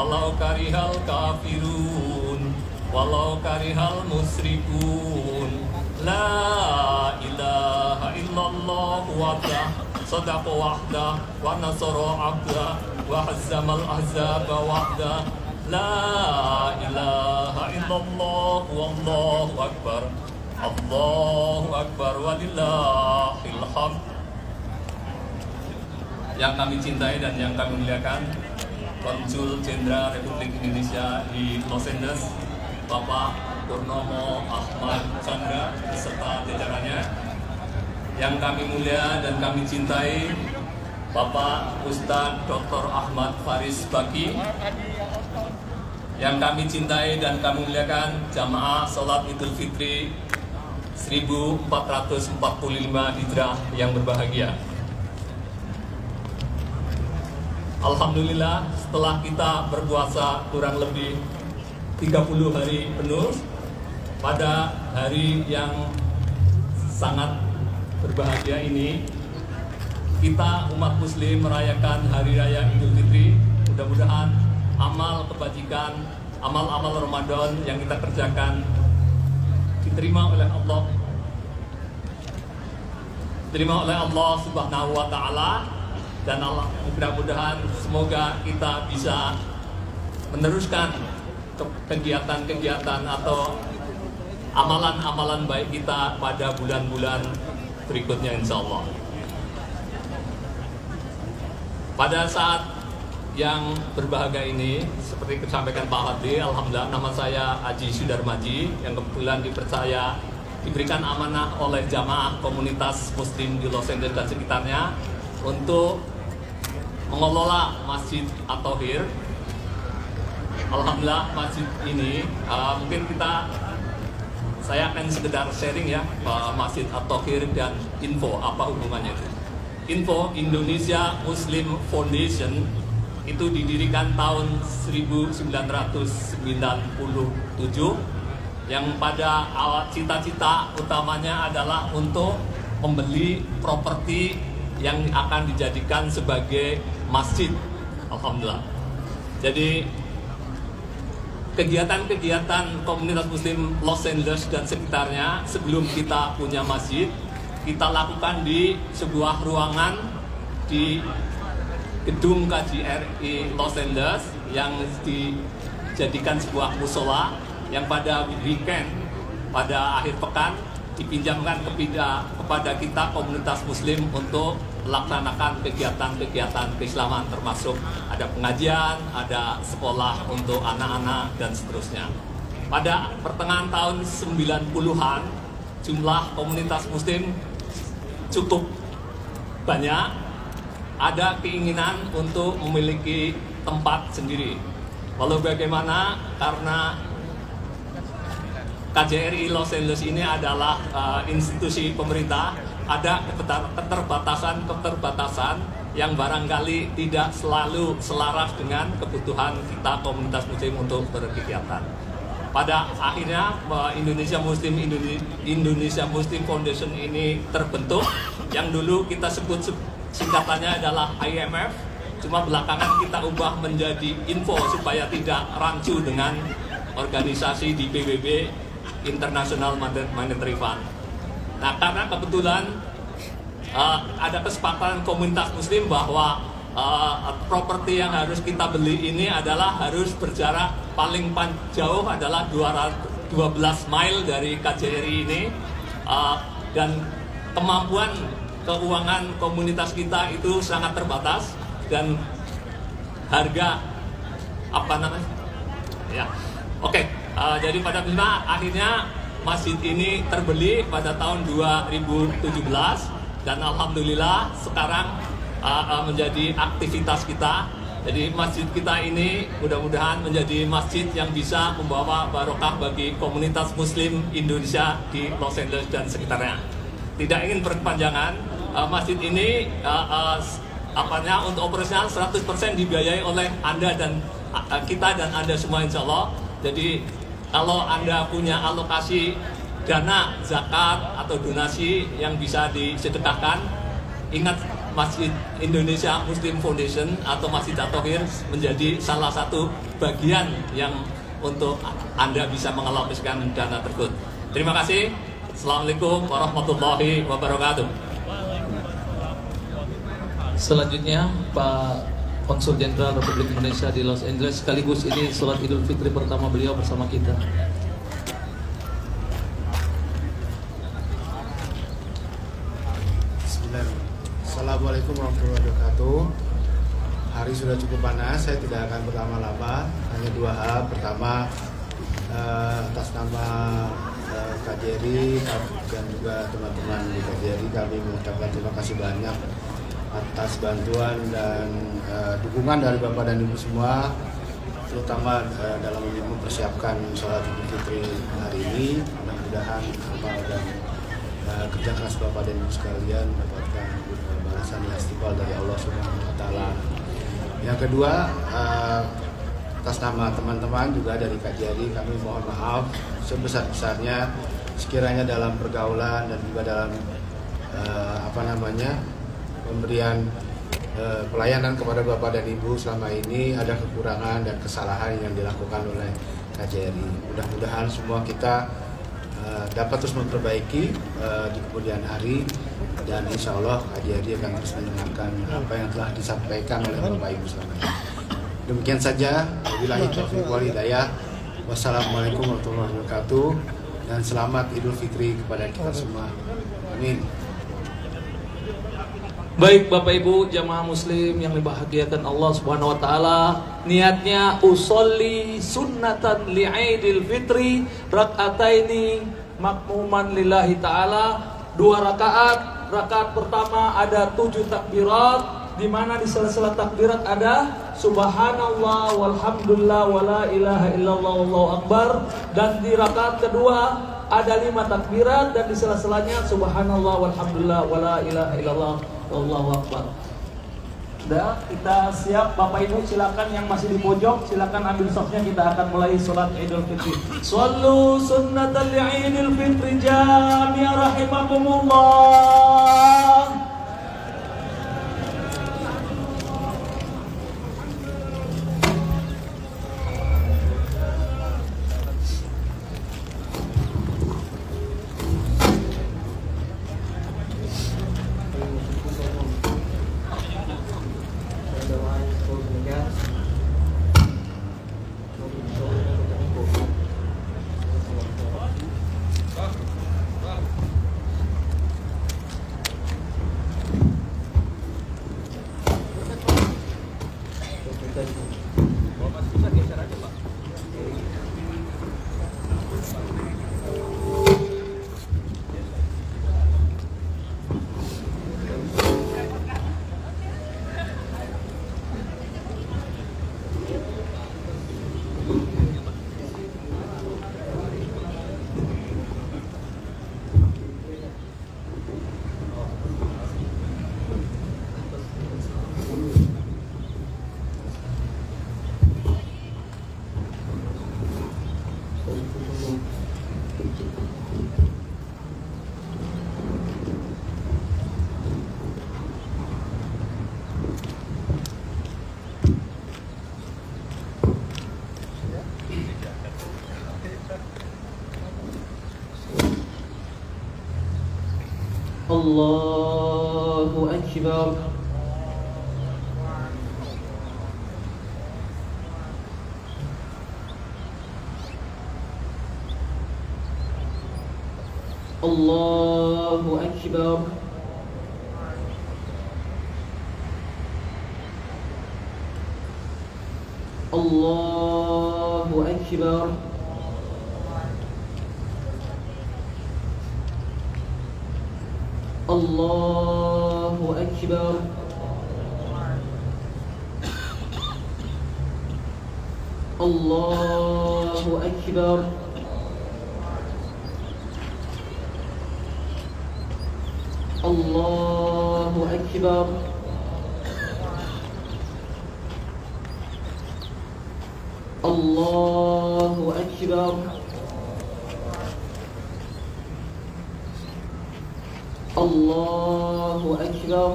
walau karihal kafirun, walau karihal musyrikun. La ilaha illallah wahdah, sadaqa wahdah, wa nasara abdah, wa hazzamal ahzaba wahdah. La ilaha illallah wallahu akbar, Allahu akbar walillahil hamd. Yang kami cintai dan yang kami muliakan, Konsul Jenderal Republik Indonesia di Los Angeles, Bapak Purnomo Ahmad Chandra beserta jajarannya. Yang kami mulia dan kami cintai, Bapak Ustadz Dr. Ahmad Faris Baki. Yang kami cintai dan kami muliakan, jamaah Salat Idul Fitri 1445 Hijrah yang berbahagia. Alhamdulillah, setelah kita berpuasa kurang lebih 30 hari penuh, pada hari yang sangat berbahagia ini, kita umat muslim merayakan Hari Raya Idul Fitri. Mudah-mudahan amal kebajikan, amal-amal Ramadan yang kita kerjakan diterima oleh Allah, Subhanahu wa Ta'ala. Dan Allah, mudah-mudahan semoga kita bisa meneruskan kegiatan-kegiatan atau amalan-amalan baik kita pada bulan-bulan berikutnya, insya Allah. Pada saat yang berbahagia ini, seperti disampaikan Pak Hadi, alhamdulillah, nama saya Haji Sudarmaji, yang kebetulan diberikan amanah oleh jamaah komunitas muslim di Los Angeles dan sekitarnya untuk mengelola Masjid At-Thohir. Alhamdulillah, masjid ini mungkin saya akan sekedar sharing ya, Masjid At-Thohir dan info apa hubungannya itu. Info Indonesia Muslim Foundation itu didirikan tahun 1997 yang pada awal cita-cita utamanya adalah untuk membeli properti yang akan dijadikan sebagai masjid. Alhamdulillah. Jadi kegiatan-kegiatan komunitas muslim Los Angeles dan sekitarnya sebelum kita punya masjid, kita lakukan di sebuah ruangan di gedung KJRI Los Angeles yang dijadikan sebuah musola yang pada weekend, pada akhir pekan dipinjamkan kepada kita komunitas muslim untuk melaksanakan kegiatan-kegiatan keislaman, termasuk ada pengajian, ada sekolah untuk anak-anak dan seterusnya. Pada pertengahan tahun 90-an jumlah komunitas muslim cukup banyak, ada keinginan untuk memiliki tempat sendiri. Walau bagaimana, karena KJRI Los Angeles ini adalah institusi pemerintah, ada keterbatasan yang barangkali tidak selalu selaras dengan kebutuhan kita komunitas muslim untuk berkegiatan. Pada akhirnya Indonesia Muslim Foundation ini terbentuk, yang dulu kita sebut singkatannya adalah IMF, cuma belakangan kita ubah menjadi info supaya tidak rancu dengan organisasi di PBB, International Monetary Fund. Nah, karena kebetulan ada kesepakatan komunitas muslim bahwa properti yang harus kita beli ini adalah harus berjarak paling jauh adalah 12 mile dari KJRI ini, dan kemampuan keuangan komunitas kita itu sangat terbatas, dan harga jadi pada akhirnya masjid ini terbeli pada tahun 2017, dan alhamdulillah sekarang menjadi aktivitas kita. Jadi masjid kita ini mudah-mudahan menjadi masjid yang bisa membawa barokah bagi komunitas muslim Indonesia di Los Angeles dan sekitarnya. Tidak ingin berkepanjangan, masjid ini untuk operasional 100% dibiayai oleh Anda dan kita dan Anda semua, insya Allah. Jadi kalau Anda punya alokasi dana zakat atau donasi yang bisa disedekahkan, ingat Masjid Indonesia Muslim Foundation atau Masjid At-Thohir menjadi salah satu bagian yang untuk Anda bisa mengalokasikan dana tersebut. Terima kasih. Assalamualaikum warahmatullahi wabarakatuh. Selanjutnya Pak Konsul Jenderal Republik Indonesia di Los Angeles, sekaligus ini sholat Idul Fitri pertama beliau bersama kita. Assalamualaikum warahmatullahi wabarakatuh. Hari sudah cukup panas, saya tidak akan berlama-lama. Hanya dua hal. Pertama, atas nama KJRI dan juga teman-teman di KJRI, kami mengucapkan terima kasih banyak atas bantuan dan dukungan dari Bapak dan Ibu semua, terutama dalam mempersiapkan sholat Idul Fitri hari ini. Mudah-mudahan amal dan kerja keras Bapak dan Ibu sekalian mendapatkan balasan yang istiqomah dari Allah Subhanahu wa Ta'ala. Yang kedua, atas nama teman-teman juga dari KJRI, kami mohon maaf sebesar-besarnya sekiranya dalam pergaulan dan juga dalam pemberian pelayanan kepada Bapak dan Ibu selama ini ada kekurangan dan kesalahan yang dilakukan oleh KJRI. Mudah-mudahan semua kita dapat terus memperbaiki di kemudian hari, dan insya Allah KJRI akan terus mendengarkan apa yang telah disampaikan oleh Bapak Ibu selama ini. Demikian saja. Wabillahi taufiq wal hidayah. Wassalamualaikum warahmatullahi wabarakatuh, dan selamat Idul Fitri kepada kita semua. Amin. Baik Bapak Ibu jamaah muslim yang dibahagiakan Allah Subhanahu wa taala, niatnya usolli sunnatan li'idil fitri rak'ataini makmuman lillahi taala, 2 rakaat. Rakaat pertama ada 7 takbirat, di mana di sela-sela takbirat ada subhanallah walhamdulillah wala ilaha illallah wallahu akbar, dan di rakaat kedua ada 5 takbirat dan di sela-selanya subhanallah walhamdulillah wala ilaha illallah wallahu akbar. Sudah, kita siap. Bapak Ibu silakan yang masih di pojok silakan ambil safnya, kita akan mulai sholat Idul Fitri. Shallu sunnatal Idul Fitri jami'a rahimakumullah. Allahu Akbar. Allahu Akbar. Allahu Akbar. Allahu Akbar. Allahu Akbar. Allahu Akbar. Allahu Akbar. Allahu Akbar.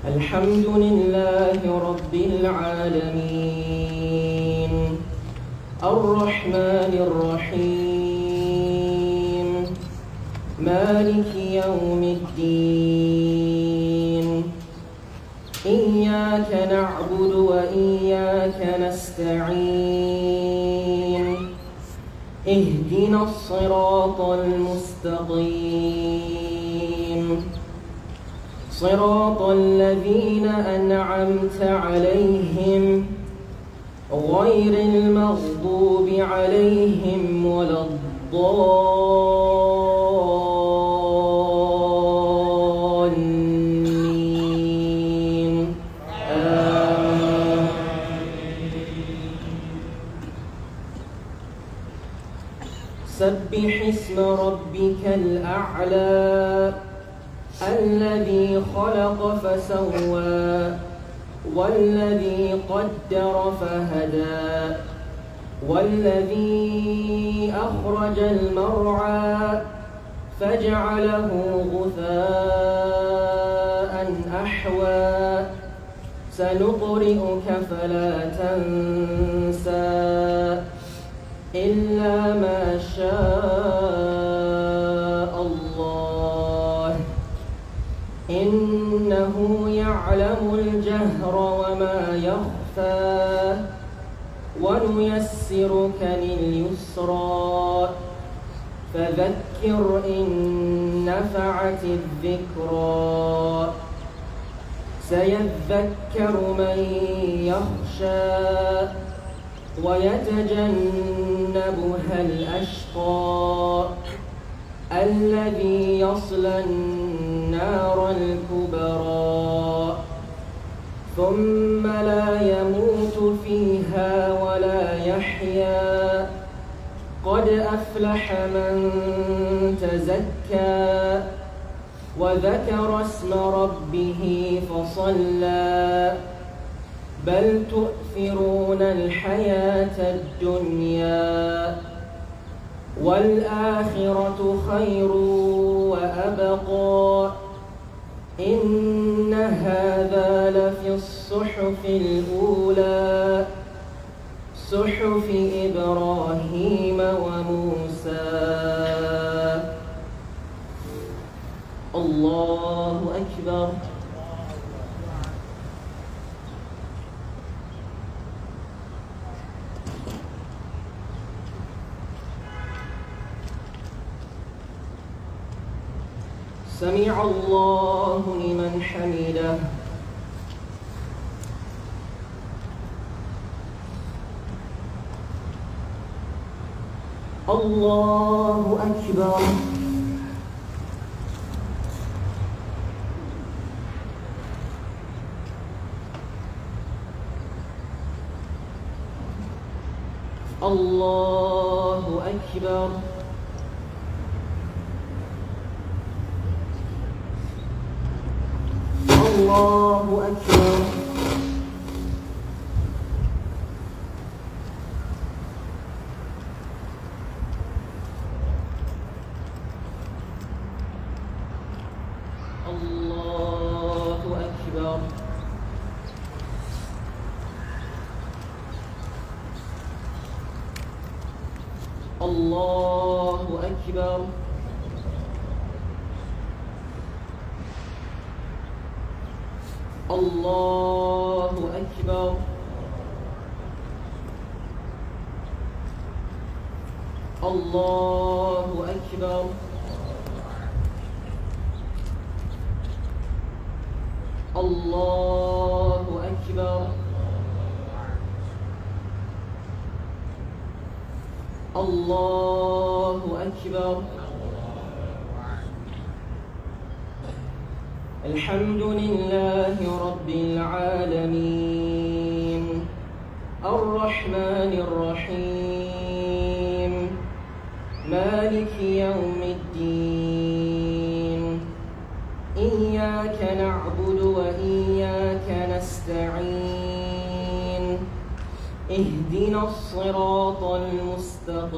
الحمد لله رب العالمين الرحمن الرحيم مالك يوم الدين إياك نعبد وإياك نستعين اهدنا الصراط المستقيم صراط الذين أنعمت عليهم غير المغضوب عليهم ولا الضالين آمين. سبح اسم ربك الأعلى الذي خلق فسوى والذي قدر فهدى والذي أخرج المرعى فجعله غثاء أحوى سنقرئك فلا تنسى إلا ما شاء الله إنه يعلم الجهر وما يخفى ونيسرك لليسرى فذكر إن نفعت الذكرى سيذكر من يخشى ويتجنبها الأشقى الذي يصلى النار الكبرى ثم لا يموت فيها ولا يحيا قد أفلح من تزكى وذكر اسم ربه فصلى بل تؤثرون الحياة الدنيا والآخرة خير وأبقى إن هذا لفي الصحف الأولى صحف إبراهيم وموسى. الله أكبر. سمع الله لمن حمده. الله أكبر. الله أكبر. الله أكبر. الله أكبر. الله أكبر. الله أكبر. الله أكبر. الله أكبر. الله أكبر. الحمد لله رب العالمين الرحمن الرحيم مالك يوم الدين إياك نعبد وإياك نستعين اهدنا الصراط المستقيم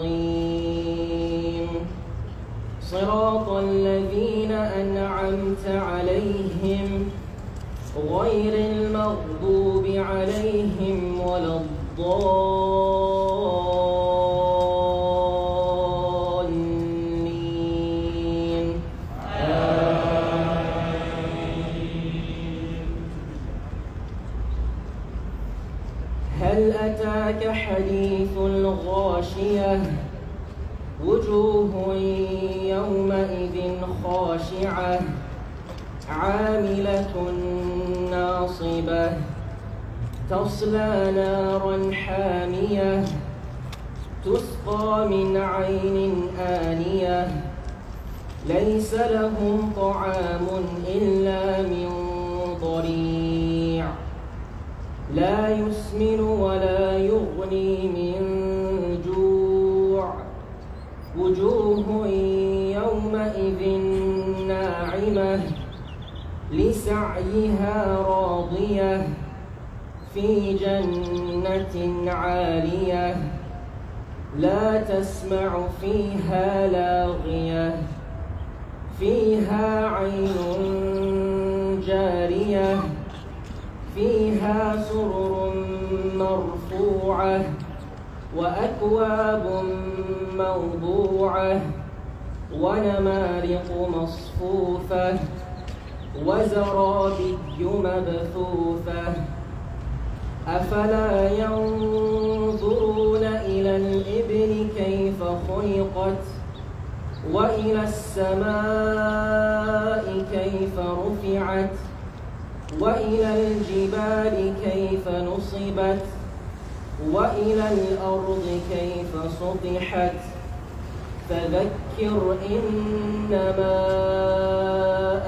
صراط الذين أنعمت عليهم غير المغضوب عليهم ولا الضالين هل أتاك حديث الغاشية وجوه يومئذ خاشعة عاملة ناصبة تصلى نارا حامية تسقى من عين آنية ليس لهم طعام إلا من ضريع لا يسمن ولا يغني من جوع وجوه يومئذ ناعمة لسعيها راضية في جنة عالية لا تسمع فيها لاغية فيها عين جارية فيها سرر مرفوعة وأكواب موضوعة ونمارق مصفوفة وزرابي مبثوثة أفلا ينظرون إلى الإبل كيف خلقت وإلى السماء كيف رفعت وإلى الجبال كيف نصبت وإلى الأرض كيف سطحت فذكر إنما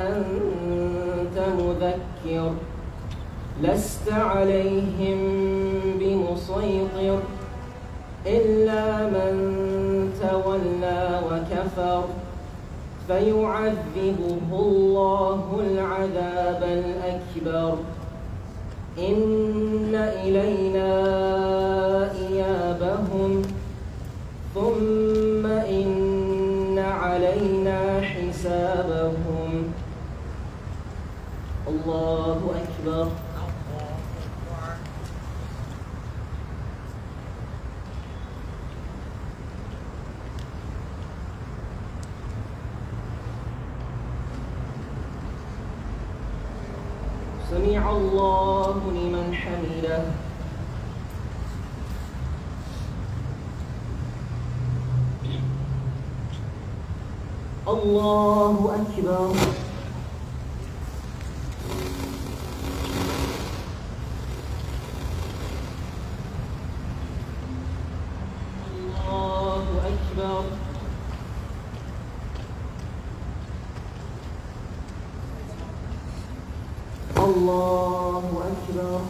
أنت مذكر لست عليهم بمسيطر إلا من تولى وكفر فيعذبه الله العذاب الأكبر إن إلينا إيابهم ثم إن علينا حسابهم الله أكبر سمع الله لمن حمده الله أكبر الله أكبر الله أكبر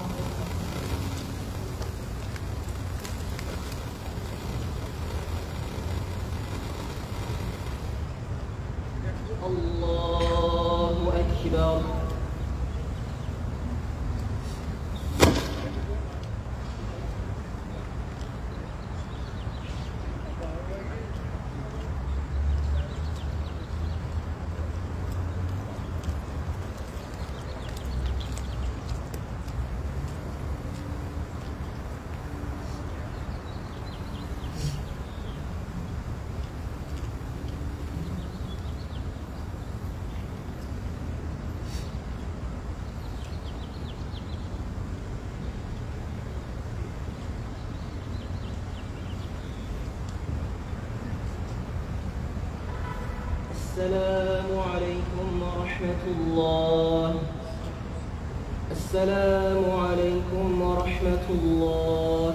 الله أكبر السلام عليكم ورحمة الله السلام عليكم ورحمة الله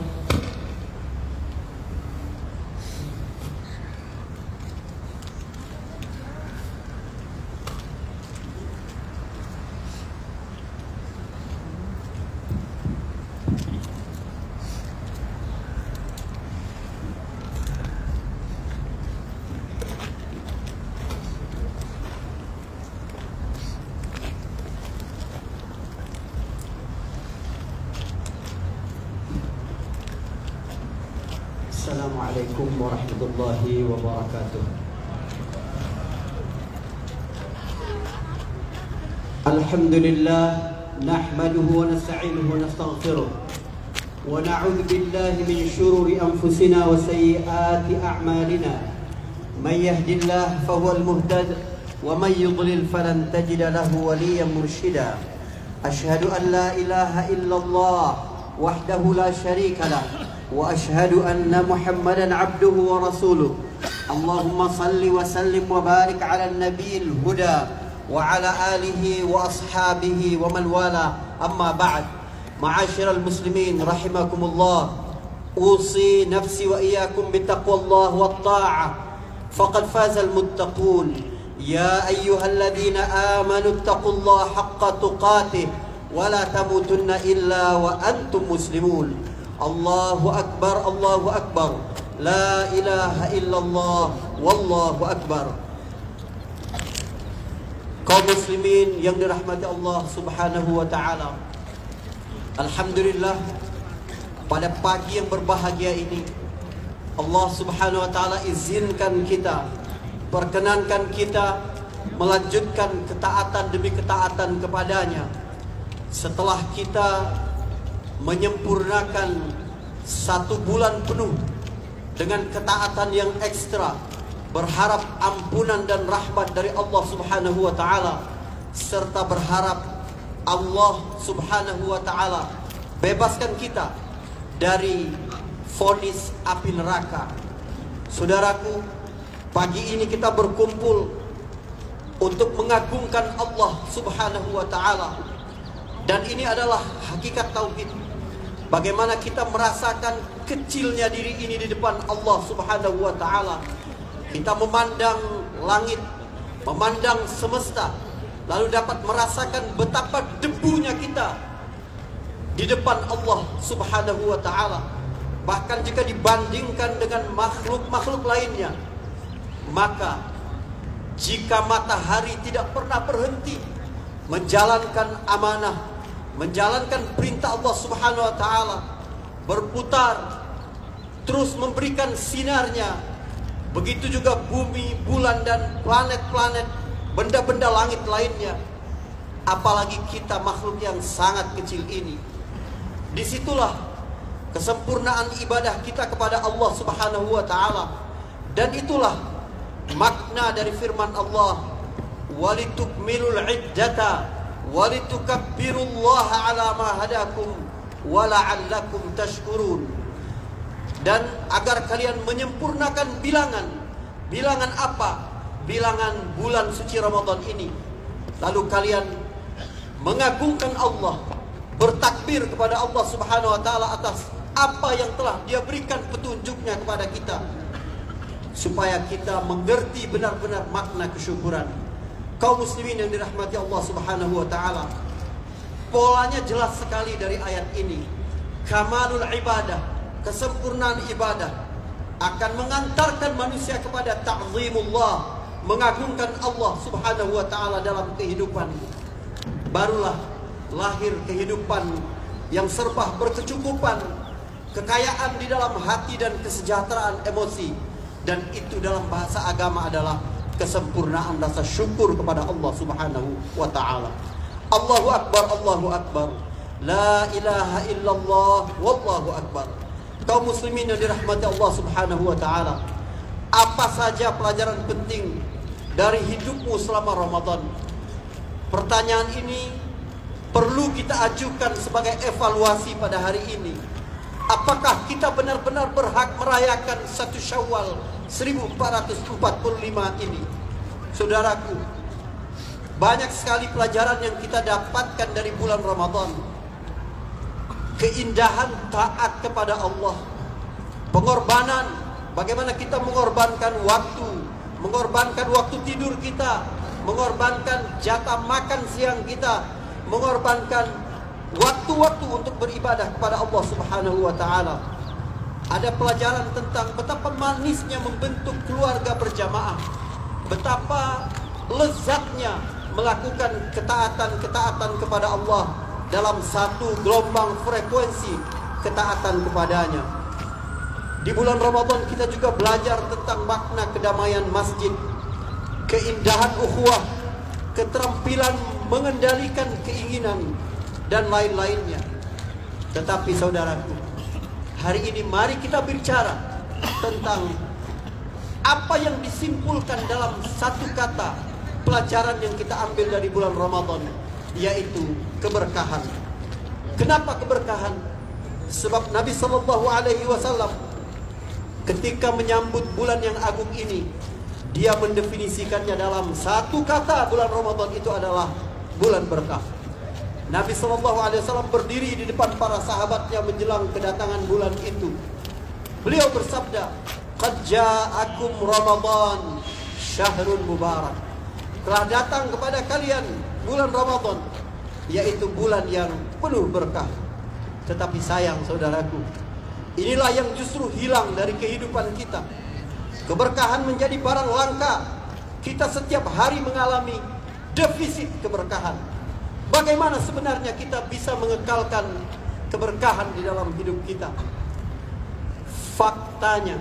Assalamualaikum warahmatullahi wabarakatuh. Alhamdulillah نحمده ونستعينه ونستغفره ونعوذ بالله من شرور أنفسنا وسيئات أعمالنا من يهد الله فهو المهتد ومن يضلل فلن تجد له وليا مرشدا أشهد أن لا إله إلا الله وحده لا شريك له وأشهد أن محمدا عبده ورسوله اللهم صل وسلم وبارك على النبي الهدى وعلى آله وأصحابه ومن والاه أما بعد معاشر المسلمين رحمكم الله أوصي نفسي وإياكم بتقوى الله والطاعة فقد فاز المتقون يا أيها الذين آمنوا اتقوا الله حق تقاته ولا تموتن إلا وأنتم مسلمون الله أكبر الله أكبر لا إله إلا الله والله أكبر. Kaum muslimin yang dirahmati Allah Subhanahu wa taala. Alhamdulillah, pada pagi yang berbahagia ini Allah Subhanahu wa taala izinkan kita, perkenankan kita melanjutkan ketaatan demi ketaatan kepadanya. Setelah kita menyempurnakan 1 bulan penuh dengan ketaatan yang ekstra, berharap ampunan dan rahmat dari Allah Subhanahu wa taala, serta berharap Allah Subhanahu wa taala bebaskan kita dari vonis api neraka. Saudaraku, pagi ini kita berkumpul untuk mengagungkan Allah Subhanahu wa taala. Dan ini adalah hakikat tauhid. Bagaimana kita merasakan kecilnya diri ini di depan Allah Subhanahu wa taala. Kita memandang langit, memandang semesta, lalu dapat merasakan betapa debunya kita di depan Allah Subhanahu wa taala. Bahkan jika dibandingkan dengan makhluk-makhluk lainnya, maka jika matahari tidak pernah berhenti menjalankan amanah, menjalankan perintah Allah Subhanahu wa taala, berputar terus memberikan sinarnya, begitu juga bumi, bulan dan planet-planet, benda-benda langit lainnya, apalagi kita makhluk yang sangat kecil ini. Disitulah kesempurnaan ibadah kita kepada Allah Subhanahu wa taala. Dan itulah makna dari firman Allah, walitukmilul iddata walitukabbirullaha ala ma hadakum wala'allakum tashkurun. Dan agar kalian menyempurnakan bilangan. Bilangan apa? Bilangan bulan suci Ramadan ini. Lalu kalian mengagungkan Allah, bertakbir kepada Allah Subhanahu wa taala atas apa yang telah Dia berikan petunjuknya kepada kita, supaya kita mengerti benar-benar makna kesyukuran. Kaum muslimin yang dirahmati Allah Subhanahu wa taala, polanya jelas sekali dari ayat ini. Kamalul ibadah, kesempurnaan ibadah akan mengantarkan manusia kepada ta'zimullah, mengagungkan Allah Subhanahu wa taala dalam kehidupan. Barulah lahir kehidupan yang serba berkecukupan, kekayaan di dalam hati dan kesejahteraan emosi. Dan itu dalam bahasa agama adalah kesempurnaan rasa syukur kepada Allah Subhanahu wa taala. Allahu akbar, Allahu akbar. La ilaha illallah, wallahu akbar. Kaum muslimin yang dirahmati Allah Subhanahu wa taala, apa saja pelajaran penting dari hidupmu selama Ramadan? Pertanyaan ini perlu kita ajukan sebagai evaluasi pada hari ini. Apakah kita benar-benar berhak merayakan 1 Syawal 1445 ini? Saudaraku, banyak sekali pelajaran yang kita dapatkan dari bulan Ramadan. Keindahan taat kepada Allah, pengorbanan, bagaimana kita mengorbankan waktu tidur kita, mengorbankan jatah makan siang kita, mengorbankan waktu-waktu untuk beribadah kepada Allah Subhanahu wa taala. Ada pelajaran tentang betapa manisnya membentuk keluarga berjamaah, betapa lezatnya melakukan ketaatan-ketaatan kepada Allah dalam satu gelombang frekuensi ketaatan kepadanya. Di bulan Ramadan kita juga belajar tentang makna kedamaian masjid, keindahan ukhuwah, keterampilan mengendalikan keinginan, dan lain-lainnya. Tetapi saudaraku, hari ini mari kita bicara tentang apa yang disimpulkan dalam satu kata pelajaran yang kita ambil dari bulan Ramadan, yaitu keberkahan. Kenapa keberkahan? Sebab Nabi SAW ketika menyambut bulan yang agung ini, dia mendefinisikannya dalam satu kata, bulan Ramadan itu adalah bulan berkah. Nabi SAW berdiri di depan para sahabatnya menjelang kedatangan bulan itu. Beliau bersabda, "Qad ja'akum Ramadan syahrun mubarak." Telah datang kepada kalian bulan Ramadan, yaitu bulan yang penuh berkah. Tetapi sayang saudaraku, inilah yang justru hilang dari kehidupan kita. Keberkahan menjadi barang langka. Kita setiap hari mengalami defisit keberkahan. Bagaimana sebenarnya kita bisa mengekalkan keberkahan di dalam hidup kita? Faktanya,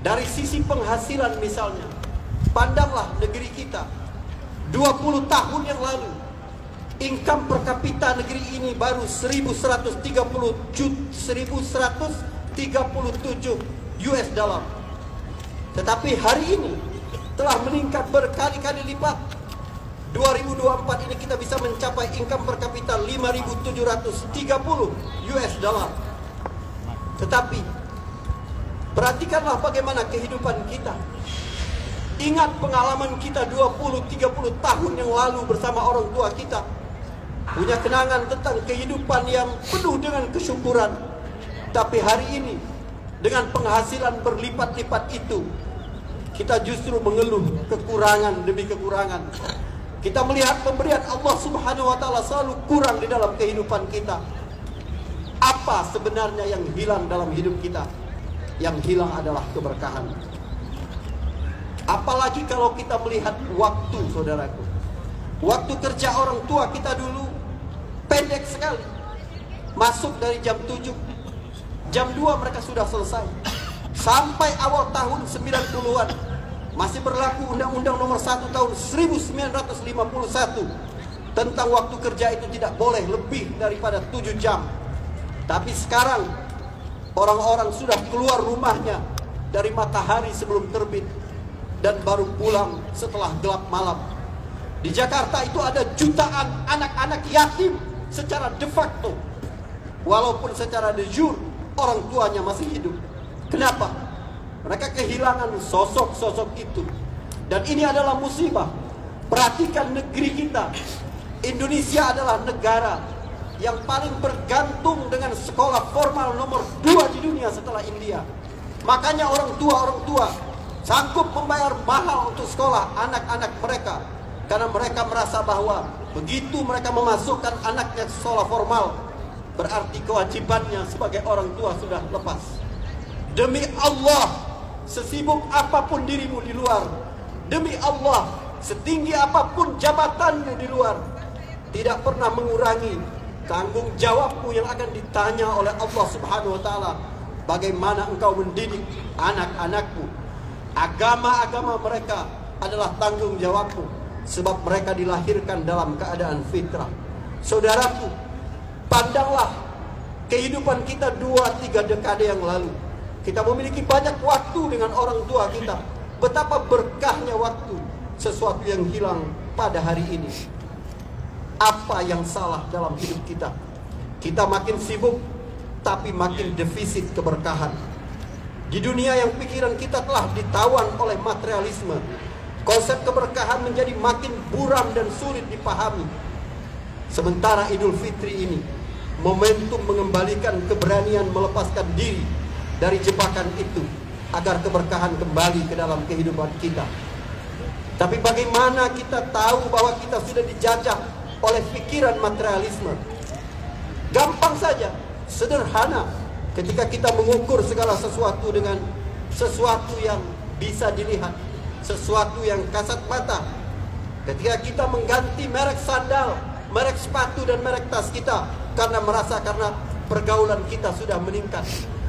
dari sisi penghasilan misalnya, pandanglah negeri kita 20 tahun yang lalu, income per kapita negeri ini baru 1137 US dollar. Tetapi hari ini telah meningkat berkali-kali lipat. 2024 ini kita bisa mencapai income per kapita 5.730 US dollar. Tetapi perhatikanlah bagaimana kehidupan kita. Ingat pengalaman kita 20-30 tahun yang lalu bersama orang tua kita. Punya kenangan tentang kehidupan yang penuh dengan kesyukuran. Tapi hari ini dengan penghasilan berlipat-lipat itu, kita justru mengeluh kekurangan demi kekurangan. Kita melihat pemberian Allah Subhanahu wa taala selalu kurang di dalam kehidupan kita. Apa sebenarnya yang hilang dalam hidup kita? Yang hilang adalah keberkahan. Apalagi kalau kita melihat waktu, saudaraku. Waktu kerja orang tua kita dulu pendek sekali. Masuk dari jam 7, jam 2 mereka sudah selesai. Sampai awal tahun 90-an masih berlaku Undang-Undang Nomor 1 tahun 1951 tentang waktu kerja itu tidak boleh lebih daripada 7 jam. Tapi sekarang orang-orang sudah keluar rumahnya dari matahari sebelum terbit dan baru pulang setelah gelap malam. Di Jakarta itu ada jutaan anak-anak yatim secara de facto, walaupun secara de jure orang tuanya masih hidup. Kenapa? Mereka kehilangan sosok-sosok itu. Dan ini adalah musibah. Perhatikan negeri kita. Indonesia adalah negara yang paling bergantung dengan sekolah formal nomor 2 di dunia setelah India. Makanya orang tua sanggup membayar mahal untuk sekolah anak-anak mereka, karena mereka merasa bahwa begitu mereka memasukkan anaknya ke sekolah formal, berarti kewajibannya sebagai orang tua sudah lepas. Demi Allah, sesibuk apapun dirimu di luar, demi Allah, setinggi apapun jabatanmu di luar, tidak pernah mengurangi tanggung jawabmu yang akan ditanya oleh Allah Subhanahu wa taala. Bagaimana engkau mendidik anak-anakmu? Agama-agama mereka adalah tanggung jawabmu, sebab mereka dilahirkan dalam keadaan fitrah. Saudaraku, pandanglah kehidupan kita 2-3 dekade yang lalu. Kita memiliki banyak waktu dengan orang tua kita. Betapa berkahnya waktu, sesuatu yang hilang pada hari ini. Apa yang salah dalam hidup kita? Kita makin sibuk, tapi makin defisit keberkahan. Di dunia yang pikiran kita telah ditawan oleh materialisme, konsep keberkahan menjadi makin buram dan sulit dipahami. Sementara Idul Fitri ini momentum mengembalikan keberanian melepaskan diri dari jebakan itu, agar keberkahan kembali ke dalam kehidupan kita. Tapi bagaimana kita tahu bahwa kita sudah dijajah oleh pikiran materialisme? Gampang saja, sederhana. Ketika kita mengukur segala sesuatu dengan sesuatu yang bisa dilihat, sesuatu yang kasat mata. Ketika kita mengganti merek sandal, merek sepatu dan merek tas kita karena pergaulan kita sudah meningkat.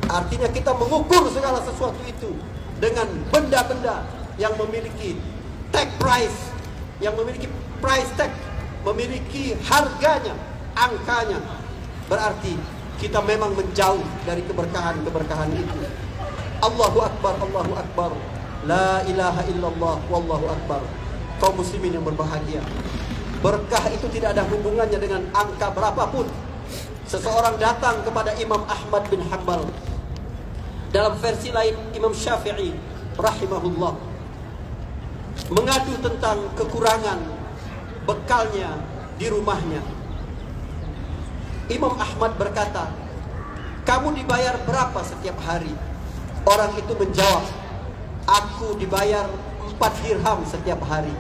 Artinya kita mengukur segala sesuatu itu dengan benda-benda yang memiliki tag price, yang memiliki price tag, memiliki harganya, angkanya, berarti kita memang menjauh dari keberkahan-keberkahan itu. Allahu Akbar, Allahu Akbar, la ilaha illallah, wallahu akbar. Kaum muslimin yang berbahagia, berkah itu tidak ada hubungannya dengan angka berapapun. Seseorang datang kepada Imam Ahmad bin Hanbal, dalam versi lain Imam Syafi'i rahimahullah, mengadu tentang kekurangan bekalnya di rumahnya. Imam Ahmad berkata, "Kamu dibayar berapa setiap hari?" Orang itu menjawab, "Aku dibayar 4 dirham setiap hari."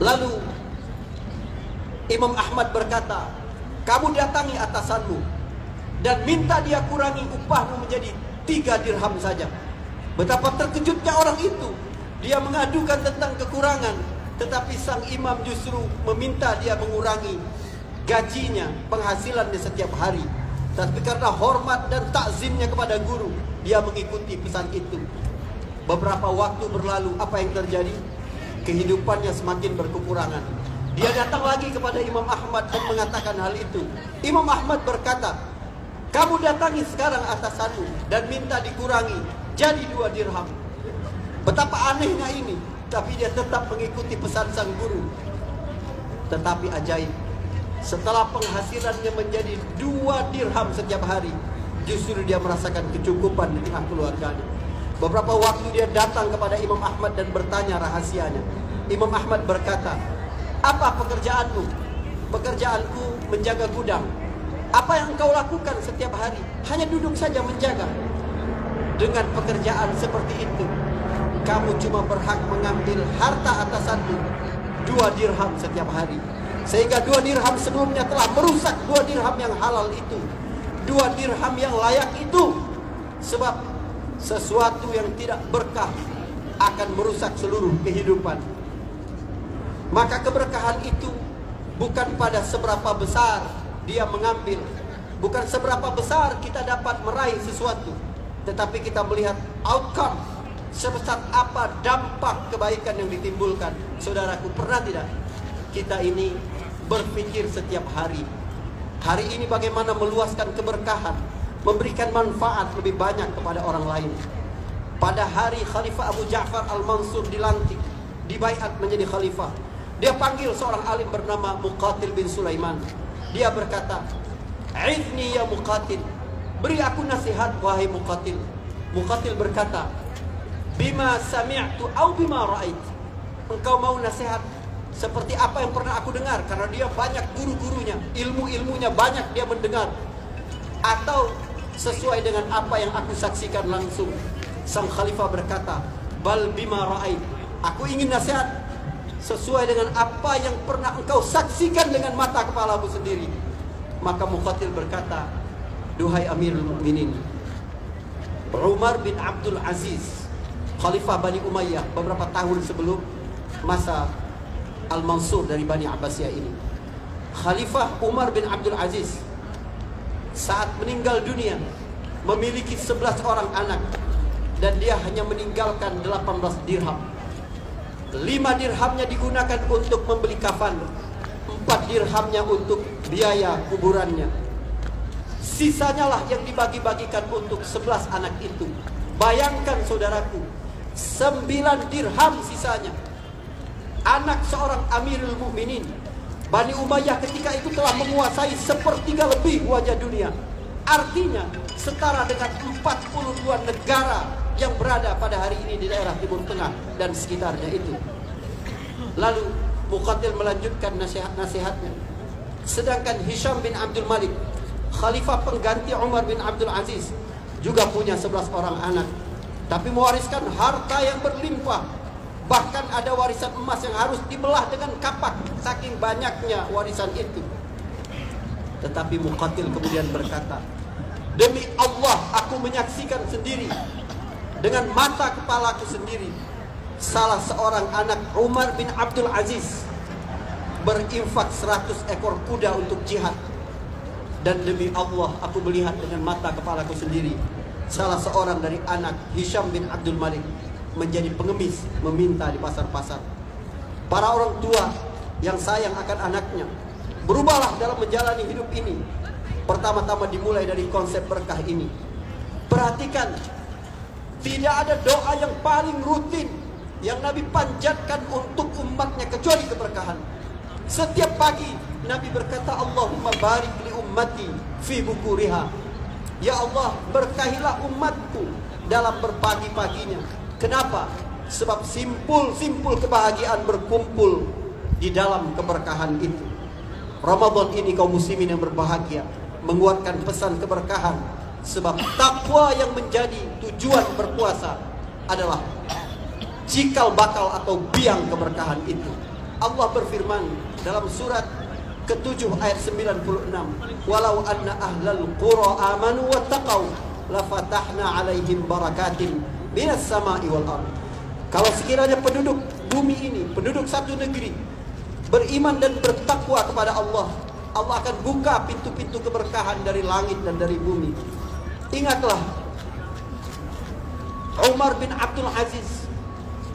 Lalu Imam Ahmad berkata, "Kamu datangi atasanmu dan minta dia kurangi upahmu menjadi 3 dirham saja." Betapa terkejutnya orang itu. Dia mengadukan tentang kekurangan, tetapi sang imam justru meminta dia mengurangi gajinya, penghasilannya setiap hari. Tapi karena hormat dan takzimnya kepada guru, dia mengikuti pesan itu. Beberapa waktu berlalu, apa yang terjadi? Kehidupannya semakin berkekurangan. Dia datang lagi kepada Imam Ahmad dan mengatakan hal itu. Imam Ahmad berkata, "Kamu datangi sekarang atasanmu dan minta dikurangi jadi 2 dirham." Betapa anehnya ini, tapi dia tetap mengikuti pesan sang guru. Tetapi ajaib, setelah penghasilannya menjadi 2 dirham setiap hari, justru dia merasakan kecukupan di tengah keluarganya. Beberapa waktu dia datang kepada Imam Ahmad dan bertanya rahasianya. Imam Ahmad berkata, "Apa pekerjaanmu?" "Pekerjaanku menjaga gudang." "Apa yang kau lakukan setiap hari?" "Hanya duduk saja menjaga." "Dengan pekerjaan seperti itu, kamu cuma berhak mengambil harta atasanmu 2 dirham setiap hari. Sehingga 2 dirham sebelumnya telah merusak 2 dirham yang halal itu, 2 dirham yang layak itu. Sebab sesuatu yang tidak berkah akan merusak seluruh kehidupan. Maka keberkahan itu bukan pada seberapa besar dia mengambil, bukan seberapa besar kita dapat meraih sesuatu, tetapi kita melihat outcome, sebesar apa dampak kebaikan yang ditimbulkan. Saudaraku, pernah tidak kita ini berpikir setiap hari, hari ini bagaimana meluaskan keberkahan, memberikan manfaat lebih banyak kepada orang lain? Pada hari Khalifah Abu Ja'far Al-Mansur dilantik, dibaiat menjadi khalifah, dia panggil seorang alim bernama Muqatil bin Sulaiman. Dia berkata, "Idni ya Muqatil, beri aku nasihat wahai Muqatil." Muqatil berkata, "Bima sami'tu au bima ra'ait." Engkau mau nasihat seperti apa yang pernah aku dengar, karena dia banyak guru-gurunya, ilmu-ilmunya banyak dia mendengar, atau sesuai dengan apa yang aku saksikan langsung? Sang khalifah berkata, "Bal bima ra'ait." Aku ingin nasihat sesuai dengan apa yang pernah engkau saksikan dengan mata kepalamu sendiri. Maka Muqatil berkata, "Duhai Amirul Mukminin, Umar bin Abdul Aziz, Khalifah Bani Umayyah beberapa tahun sebelum masa Al-Mansur dari Bani Abbasiyah ini, Khalifah Umar bin Abdul Aziz saat meninggal dunia memiliki 11 orang anak, dan dia hanya meninggalkan 18 dirham. 5 dirhamnya digunakan untuk membeli kafan, 4 dirhamnya untuk biaya kuburannya. Sisanya lah yang dibagi-bagikan untuk 11 anak itu. Bayangkan saudaraku, 9 dirham sisanya. Anak seorang Amirul Mukminin Bani Umayyah ketika itu telah menguasai 1/3 lebih wajah dunia. Artinya setara dengan 42 negara yang berada pada hari ini di daerah Timur Tengah dan sekitarnya itu. Lalu Muqatil melanjutkan nasihat-nasihatnya. Sedangkan Hisham bin Abdul Malik, khalifah pengganti Umar bin Abdul Aziz, juga punya 11 orang anak, tapi mewariskan harta yang berlimpah. Bahkan ada warisan emas yang harus dibelah dengan kapak, saking banyaknya warisan itu. Tetapi Muqatil kemudian berkata, "Demi Allah, aku menyaksikan sendiri dengan mata kepalaku sendiri, salah seorang anak Umar bin Abdul Aziz berinfak 100 ekor kuda untuk jihad. Dan demi Allah, aku melihat dengan mata kepalaku sendiri, salah seorang dari anak Hisham bin Abdul Malik menjadi pengemis, meminta di pasar-pasar. Para orang tua yang sayang akan anaknya. Berubahlah dalam menjalani hidup ini. Pertama-tama dimulai dari konsep berkah ini. Perhatikan, tidak ada doa yang paling rutin yang Nabi panjatkan untuk umatnya kecuali keberkahan. Setiap pagi Nabi berkata, Allahumma barik li ummati fi bukuriha. Ya Allah, berkahilah umatku dalam berpagi-paginya. Kenapa? Sebab simpul-simpul kebahagiaan berkumpul di dalam keberkahan itu. Ramadan ini kaum muslimin yang berbahagia menguatkan pesan keberkahan. Sebab takwa yang menjadi tujuan berpuasa adalah cikal bakal atau biang keberkahan itu. Allah berfirman dalam surat ke-7 ayat 96, walau anna ahlal qura amanu wattaqau lafatahna alaihim barakatin minas sama'i wal ardh. Kalau sekiranya penduduk bumi ini, penduduk satu negeri beriman dan bertakwa kepada Allah, Allah akan buka pintu-pintu keberkahan dari langit dan dari bumi. Ingatlah Umar bin Abdul Aziz,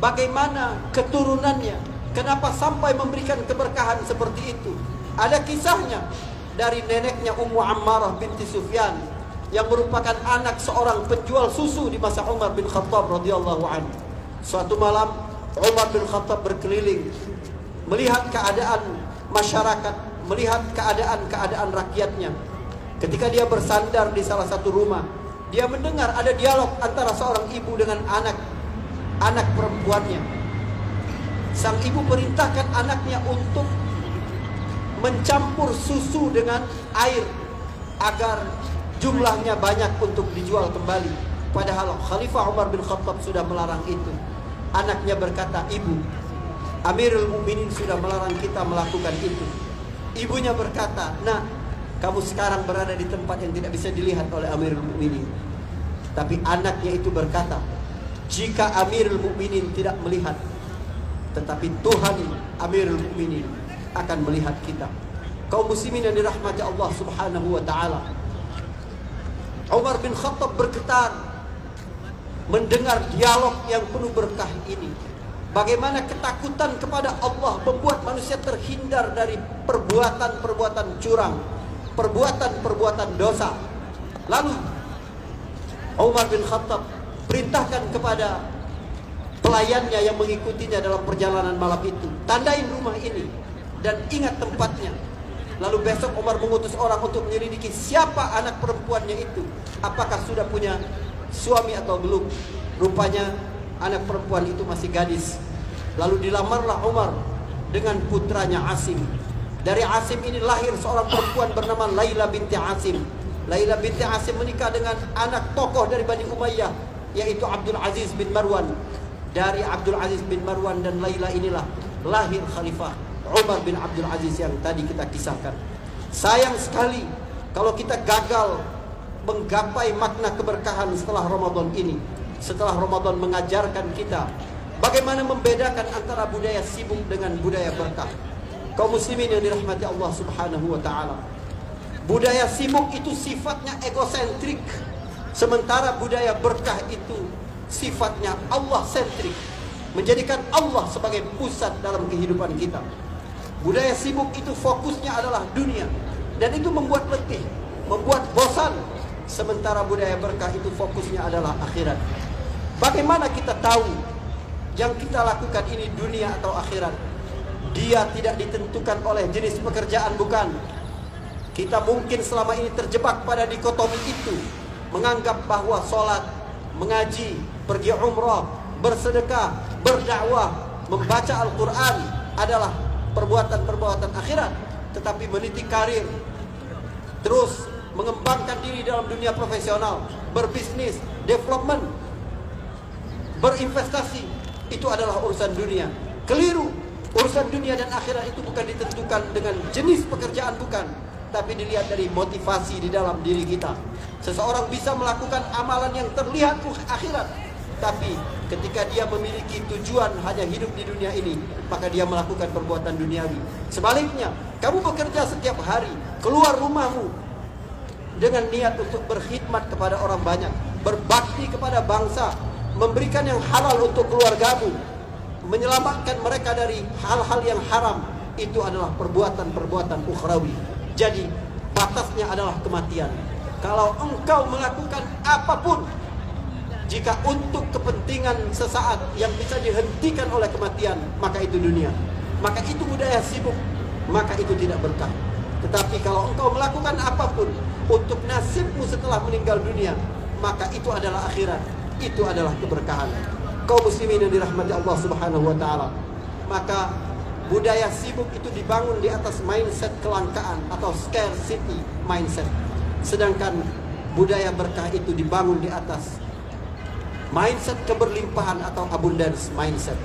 bagaimana keturunannya, kenapa sampai memberikan keberkahan seperti itu. Ada kisahnya dari neneknya Ummu Ammarah binti Sufyan yang merupakan anak seorang penjual susu di masa Umar bin Khattab radhiyallahu anhu. Suatu malam Umar bin Khattab berkeliling melihat keadaan masyarakat, melihat keadaan rakyatnya. Ketika dia bersandar di salah satu rumah, dia mendengar ada dialog antara seorang ibu dengan anak perempuannya. Sang ibu perintahkan anaknya untuk mencampur susu dengan air agar jumlahnya banyak untuk dijual kembali. Padahal Khalifah Umar bin Khattab sudah melarang itu. Anaknya berkata, ibu, Amirul Mukminin sudah melarang kita melakukan itu. Ibunya berkata, nah, kamu sekarang berada di tempat yang tidak bisa dilihat oleh Amirul Mukminin. Tapi anaknya itu berkata, jika Amirul Mukminin tidak melihat, tetapi Tuhan Amirul Mukminin akan melihat kita. Kaum muslimin yang dirahmati Allah Subhanahu wa taala, Umar bin Khattab bergetar mendengar dialog yang penuh berkah ini. Bagaimana ketakutan kepada Allah membuat manusia terhindar dari perbuatan-perbuatan curang, perbuatan-perbuatan dosa. Lalu Umar bin Khattab perintahkan kepada pelayannya yang mengikutinya dalam perjalanan malam itu, tandain rumah ini dan ingat tempatnya. Lalu besok Umar mengutus orang untuk menyelidiki siapa anak perempuannya itu, apakah sudah punya suami atau belum. Rupanya anak perempuan itu masih gadis. Lalu dilamarlah Umar dengan putranya Asim. Dari Asim ini lahir seorang perempuan bernama Laila binti Asim. Laila binti Asim menikah dengan anak tokoh dari Bani Umayyah, yaitu Abdul Aziz bin Marwan. Dari Abdul Aziz bin Marwan dan Laila inilah lahir Khalifah Umar bin Abdul Aziz yang tadi kita kisahkan. Sayang sekali kalau kita gagal menggapai makna keberkahan setelah Ramadan ini. Setelah Ramadan mengajarkan kita bagaimana membedakan antara budaya sibuk dengan budaya berkah. Kaum muslimin yang dirahmati Allah Subhanahu wa taala, budaya sibuk itu sifatnya egosentrik, sementara budaya berkah itu sifatnya Allah sentrik, menjadikan Allah sebagai pusat dalam kehidupan kita. Budaya sibuk itu fokusnya adalah dunia, dan itu membuat letih, membuat bosan. Sementara budaya berkah itu fokusnya adalah akhirat. Bagaimana kita tahu yang kita lakukan ini dunia atau akhirat? Dia tidak ditentukan oleh jenis pekerjaan, bukan. Kita mungkin selama ini terjebak pada dikotomi itu, menganggap bahwa sholat, mengaji, pergi umrah, bersedekah, berdakwah, membaca Al-Quran adalah perbuatan-perbuatan akhirat. Tetapi meniti karir, terus mengembangkan diri dalam dunia profesional, berbisnis, development, berinvestasi, itu adalah urusan dunia. Keliru. Urusan dunia dan akhirat itu bukan ditentukan dengan jenis pekerjaan, bukan, tapi dilihat dari motivasi di dalam diri kita. Seseorang bisa melakukan amalan yang terlihat akhirat, tapi ketika dia memiliki tujuan hanya hidup di dunia ini, maka dia melakukan perbuatan duniawi. Sebaliknya, kamu bekerja setiap hari, keluar rumahmu dengan niat untuk berkhidmat kepada orang banyak, berbakti kepada bangsa, memberikan yang halal untuk keluargamu, menyelamatkan mereka dari hal-hal yang haram. itu adalah perbuatan-perbuatan ukhrawi. Jadi batasnya adalah kematian. Kalau engkau melakukan apapun, jika untuk kepentingan sesaat yang bisa dihentikan oleh kematian, maka itu dunia, maka itu budaya sibuk, maka itu tidak berkah. Tetapi kalau engkau melakukan apapun untuk nasibmu setelah meninggal dunia, maka itu adalah akhirat, itu adalah keberkahan. Kaum muslimin yang dirahmati Allah Subhanahu wa taala, maka budaya sibuk itu dibangun di atas mindset kelangkaan atau scarcity mindset. Sedangkan budaya berkah itu dibangun di atas mindset keberlimpahan atau abundance mindset.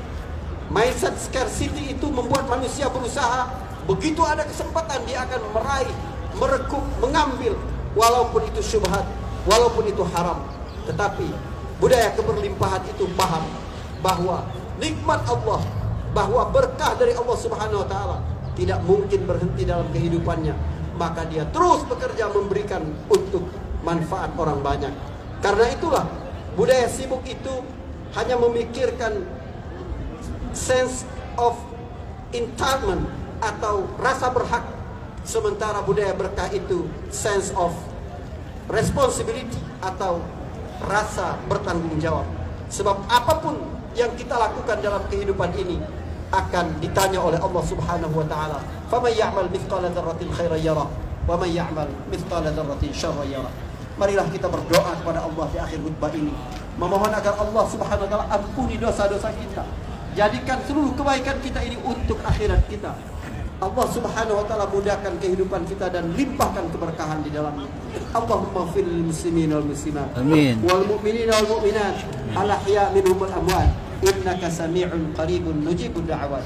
Mindset scarcity itu membuat manusia berusaha, begitu ada kesempatan dia akan meraih, merekuk, mengambil, walaupun itu syubhat, walaupun itu haram. Tetapi budaya keberlimpahan itu paham bahwa nikmat Allah, bahwa berkah dari Allah Subhanahu wa taala tidak mungkin berhenti dalam kehidupannya, maka dia terus bekerja memberikan untuk manfaat orang banyak. Karena itulah budaya sibuk itu hanya memikirkan sense of entitlement atau rasa berhak, sementara budaya berkah itu sense of responsibility atau rasa bertanggung jawab. Sebab apapun yang kita lakukan dalam kehidupan ini akan ditanya oleh Allah Subhanahu wa taala. Faman ya'mal mithqala dzarratin khairan yarah wa man ya'mal mithqala dzarratin syarran yarah. Marilah kita berdoa kepada Allah di akhir khutbah ini, memohon agar Allah Subhanahu wa taala ampuni dosa-dosa kita. Jadikan seluruh kebaikan kita ini untuk akhirat kita. Allah Subhanahu wa taala mudahkan kehidupan kita dan limpahkan keberkahan di dalamnya. Allahumma ighfir lil muslimin wal muslimat. Amin. Wal mu'minin wal mu'minat al ahya' minhum wal amwat. Innaka sami'un qaribun mujibud da'awat.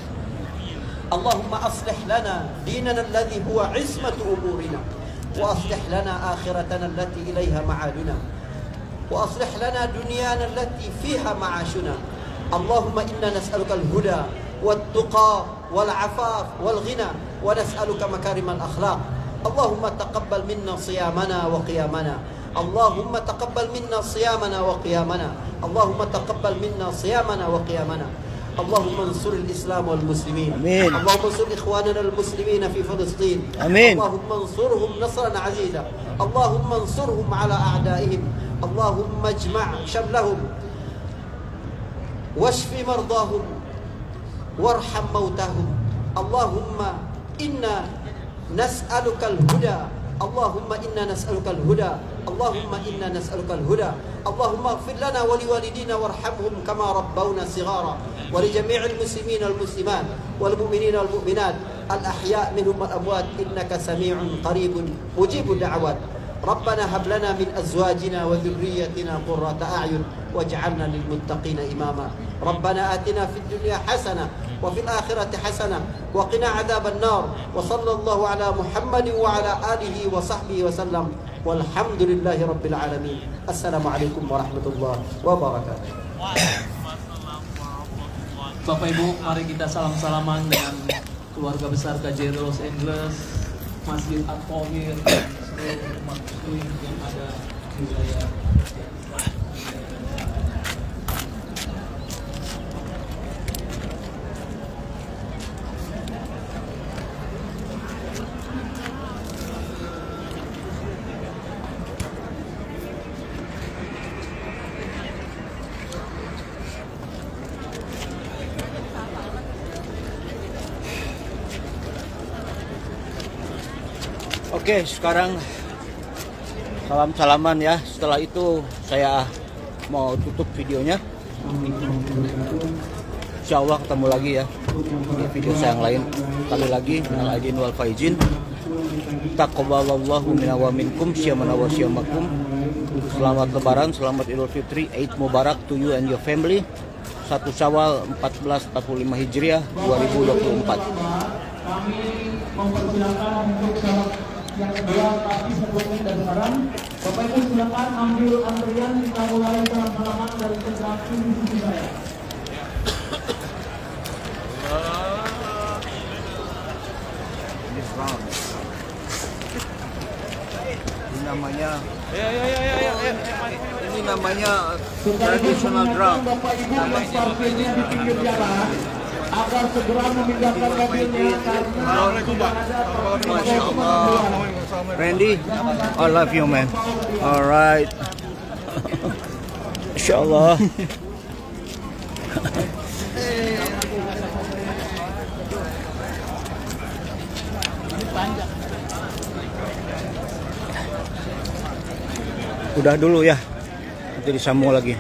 Allahumma aslih lana dinana alladhi huwa 'ismatu umurina wa aslih lana akhiratana allati ilaiha ma'aduna wa aslih lana dunyana allati fiha ma'ashuna. Allahumma inna nas'aluka al-huda wat-tuqa wal-'afaf wal-ghina wa nas'aluka makarimal akhlaq. Allahumma taqabbal minna siyamana wa qiyamana. Allahumma taqabbal minna siyamana wa qiyamana. Allahumma taqabbal minna siyamana wa qiyamana. Allahumma ansur al-Islam wal muslimin. Amin. Allahumma ansur ikhwanana al-muslimin fi Filistin. Amin. Allahumma ansurhum nasran aziza. Allahumma ansurhum ala a'daihim. Allahumma ijma' shamlahum washfi mardahum warham mautahum. Allahumma inna nas'aluka al-huda. Allahumma inna nas'aluka al-huda. Allahumma inna nas'aluka al-huda. Allahumma ighfir lana wa liwalidina warhamhum kama rabbawna shighara wa li jami'il muslimin wal muslimat wal mu'minin wal mu'minat al ahya' minhum wal amwat innaka sami'un qaribun mujibud da'awat. Rabbana hab lana min azwajina wa dhurriyyatina qurrata a'yun waj'alna lil muttaqina imama. Rabbana atina fid dunya hasanah wa fil akhirati hasanah wa qina adzaban nar. Wa sallallahu ala Muhammadin wa ala alihi wa sahbihi wa sallam. Walhamdulillahi rabbil alamin. Assalamualaikum warahmatullahi wabarakatuh. Bapak Ibu, mari kita salam-salaman dengan keluarga besar KJRI Los Angeles, Masjid At-Thahir, dan seluruh umat muslim yang ada di wilayah. Oke, sekarang salam-salaman ya. Setelah itu saya mau tutup videonya. Insya Allah ketemu lagi ya di video saya yang lain. Sekali lagi, minal aidin wal faizin. Taqabbalallahu minna wa minkum syamana wa syamakum. Selamat Lebaran, selamat Idul Fitri, Eid Mubarak to you and your family. 1 Syawal 1445 Hijriah 2024. Kami mempersilakan untuk yang kedua pasti sebelumnya dan sekarang Bapak Ibu silakan ambil antrian, kita mulai salam-salaman dari generasi di sisi saya. Ini namanya ini namanya traditional drum. Bapak Ibu yang parkirnya di pinggir jalan agar segera memindahkan mobilnya karena tidak ada Masya Allah. Randy, I love you man. Alright. Masya Allah. Udah dulu ya, nanti disambung lagi.